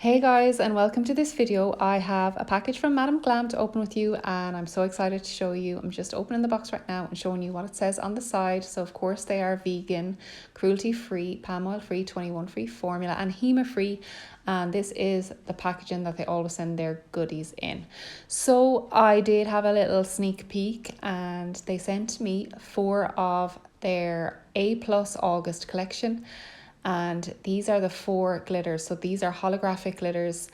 Hey guys, and welcome to this video. I have a package from Madam Glam to open with you, and I'm so excited to show you. I'm just opening the box right now and showing you what it says on the side. So of course they are vegan, cruelty-free, palm oil-free, 21-free formula and HEMA-free. And this is the packaging that they always send their goodies in. So I did have a little sneak peek, and they sent me 4 of their A+ August collection. And these are the 4 glitters. So these are holographic glitters,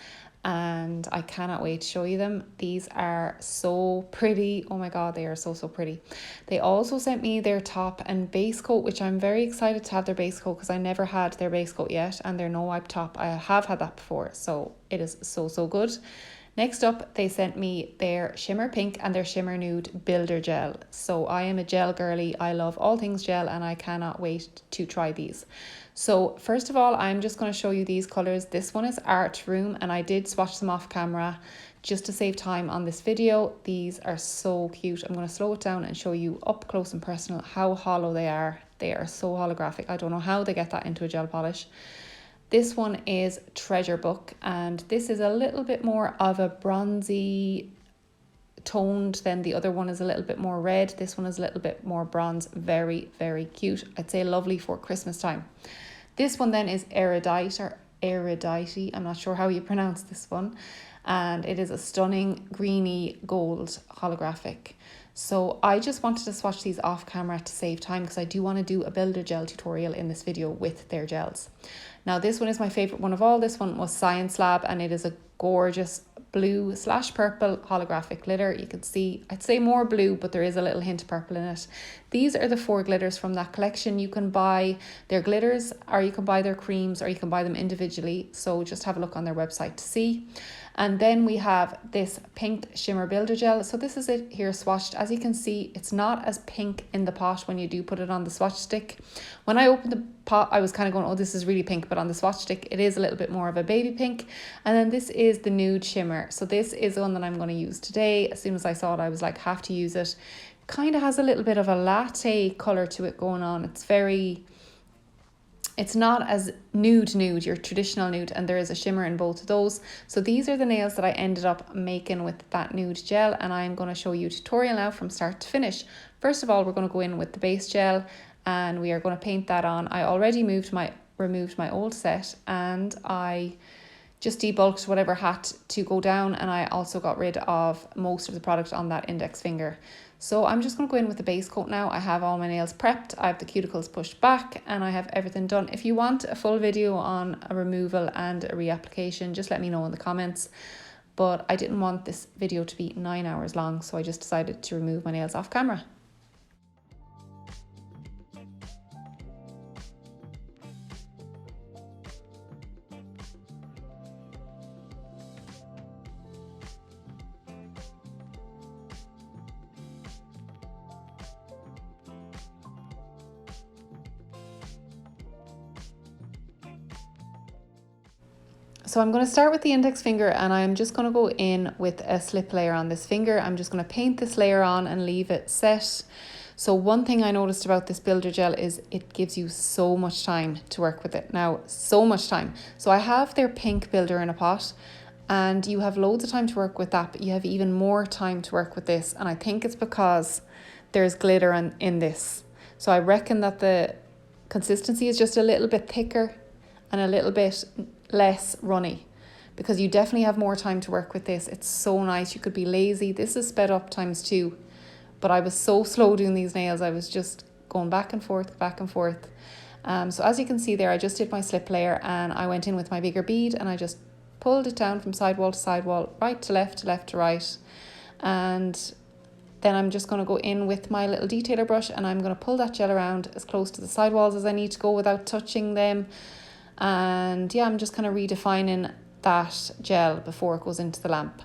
and I cannot wait to show you them. These are so pretty. Oh my god, they are so pretty. They also sent me their top and base coat, which I'm very excited to have their base coat because I never had their base coat yet, and their no wipe top. I have had that before, so it is so good. Next up, they sent me their shimmer pink and their shimmer nude builder gel. So I am a gel girly. I love all things gel, and I cannot wait to try these. So first of all, I'm just going to show you these colours. This one is Art Room, and I did swatch them off camera just to save time on this video. These are so cute. I'm going to slow it down and show you up close and personal how hollow they are. They are so holographic. I don't know how they get that into a gel polish. This one is Treasure Book, and this is a little bit more of a bronzy toned than the other one is a little bit more red. This one is a little bit more bronze. Very cute. I'd say lovely for Christmas time. This one then is Erudite or Erudite. I'm not sure how you pronounce this one. And it is a stunning greeny gold holographic. So I just wanted to swatch these off camera to save time because I do want to do a builder gel tutorial in this video with their gels. Now this one is my favourite one of all. This one was Science Lab, and it is a gorgeous blue/purple holographic glitter. You can see, I'd say more blue, but there is a little hint of purple in it. These are the 4 glitters from that collection. You can buy their glitters, or you can buy their creams, or you can buy them individually. So just have a look on their website to see. And then we have this pink shimmer builder gel. So this is it here swatched. As you can see, it's not as pink in the pot when you do put it on the swatch stick. When I opened the pot, I was kind of going, oh, this is really pink, but on the swatch stick, it is a little bit more of a baby pink. And then this is the nude shimmer. So this is the one that I'm going to use today. As soon as I saw it, I was like, have to use it. Kind of has a little bit of a latte color to it going on. It's not as nude, your traditional nude, and there is a shimmer in both of those. So these are the nails that I ended up making with that nude gel, and I'm going to show you a tutorial now from start to finish. First of all, we're going to go in with the base gel, and we are going to paint that on. I already removed my old set, and I just debulked whatever had to go down, and I also got rid of most of the product on that index finger. So I'm just going to go in with the base coat now. I have all my nails prepped, I have the cuticles pushed back, and I have everything done. If you want a full video on a removal and a reapplication, just let me know in the comments. But I didn't want this video to be 9 hours long, so I just decided to remove my nails off camera. So I'm going to start with the index finger, and I'm just going to go in with a slip layer on this finger. I'm just going to paint this layer on and leave it set. So one thing I noticed about this builder gel is it gives you so much time to work with it. Now, so much time. So I have their pink builder in a pot, and you have loads of time to work with that, but you have even more time to work with this. And I think it's because there's glitter in this. So I reckon that the consistency is just a little bit thicker and a little bit less runny, because you definitely have more time to work with this. It's so nice. You could be lazy. This is sped up ×2, but I was so slow doing these nails. I was just going back and forth. So as you can see there, I just did my slip layer, and I went in with my bigger bead, and I just pulled it down from sidewall to sidewall, right to left to right. And then I'm just going to go in with my little detailer brush, and I'm going to pull that gel around as close to the sidewalls as I need to go without touching them. And yeah, I'm just kind of redefining that gel before it goes into the lamp.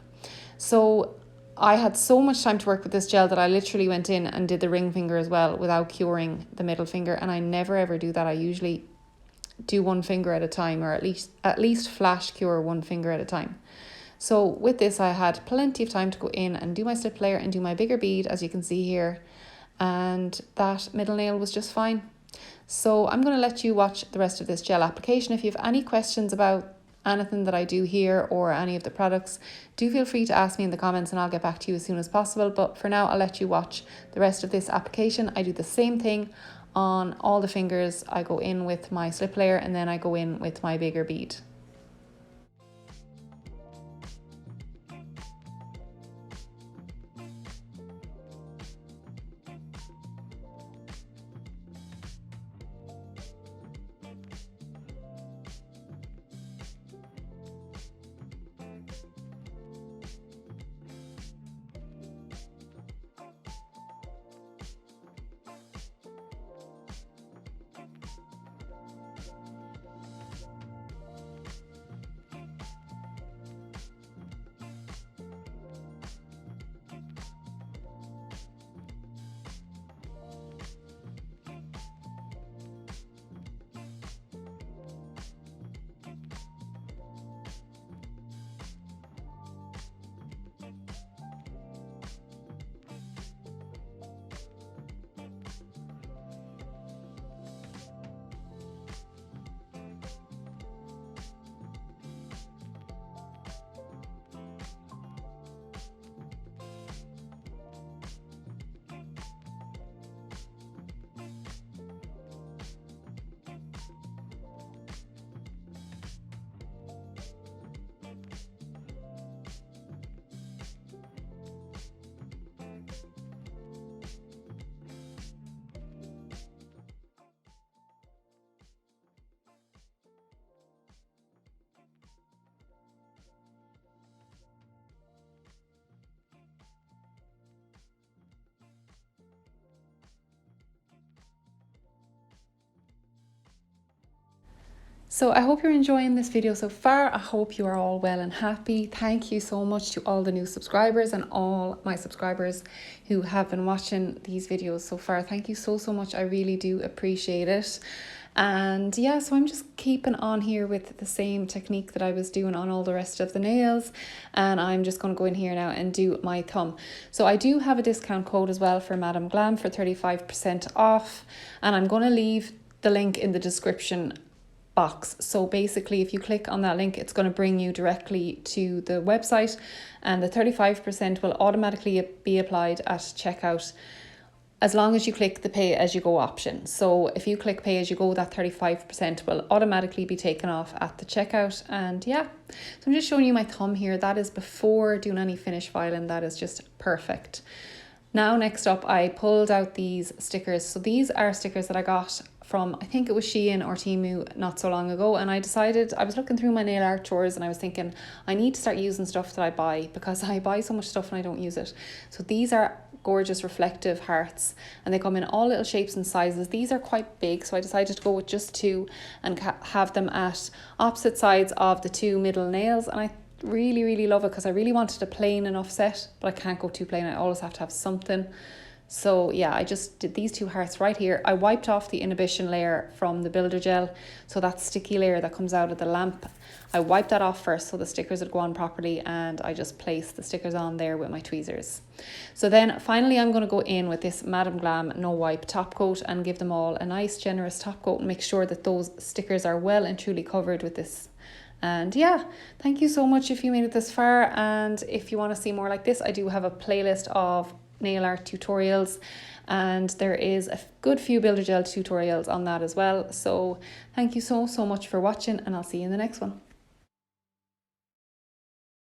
So I had so much time to work with this gel that I literally went in and did the ring finger as well without curing the middle finger. And I never ever do that. I usually do one finger at a time, or at least flash cure one finger at a time. So with this, I had plenty of time to go in and do my slip layer and do my bigger bead, as you can see here. And that middle nail was just fine. So I'm going to let you watch the rest of this gel application. If you have any questions about anything that I do here or any of the products, do feel free to ask me in the comments and I'll get back to you as soon as possible. But for now, I'll let you watch the rest of this application. I do the same thing on all the fingers. I go in with my slip layer and then I go in with my bigger bead. So I hope you're enjoying this video so far. I hope you are all well and happy. Thank you so much to all the new subscribers and all my subscribers who have been watching these videos so far. Thank you so much. I really do appreciate it. And yeah, so I'm just keeping on here with the same technique that I was doing on all the rest of the nails, and I'm just going to go in here now and do my thumb. So I do have a discount code as well for Madam Glam for 35% off, and I'm going to leave the link in the description box. So basically, if you click on that link, it's going to bring you directly to the website, and the 35% will automatically be applied at checkout as long as you click the pay as you go option. So if you click pay as you go, that 35% will automatically be taken off at the checkout. And yeah, so I'm just showing you my thumb here. That is before doing any finish filing. That is just perfect. Now, next up, I pulled out these stickers. So these are stickers that I got from, I think it was Shein or Temu not so long ago. And I decided, I was looking through my nail art drawers and I was thinking, I need to start using stuff that I buy because I buy so much stuff and I don't use it. So these are gorgeous reflective hearts and they come in all little shapes and sizes. These are quite big, so I decided to go with just two and have them at opposite sides of the two middle nails. And I really love it because I really wanted a plain enough set, but I can't go too plain. I always have to have something. So yeah, I just did these two hearts right here. I wiped off the inhibition layer from the builder gel, so that sticky layer that comes out of the lamp, I wiped that off first so the stickers would go on properly, and I just placed the stickers on there with my tweezers. So then finally I'm going to go in with this Madam Glam No Wipe top coat and give them all a nice generous top coat and make sure that those stickers are well and truly covered with this. And yeah, thank you so much if you made it this far, and if you want to see more like this, I do have a playlist of nail art tutorials, and there is a good few builder gel tutorials on that as well. So thank you so much for watching, and I'll see you in the next one.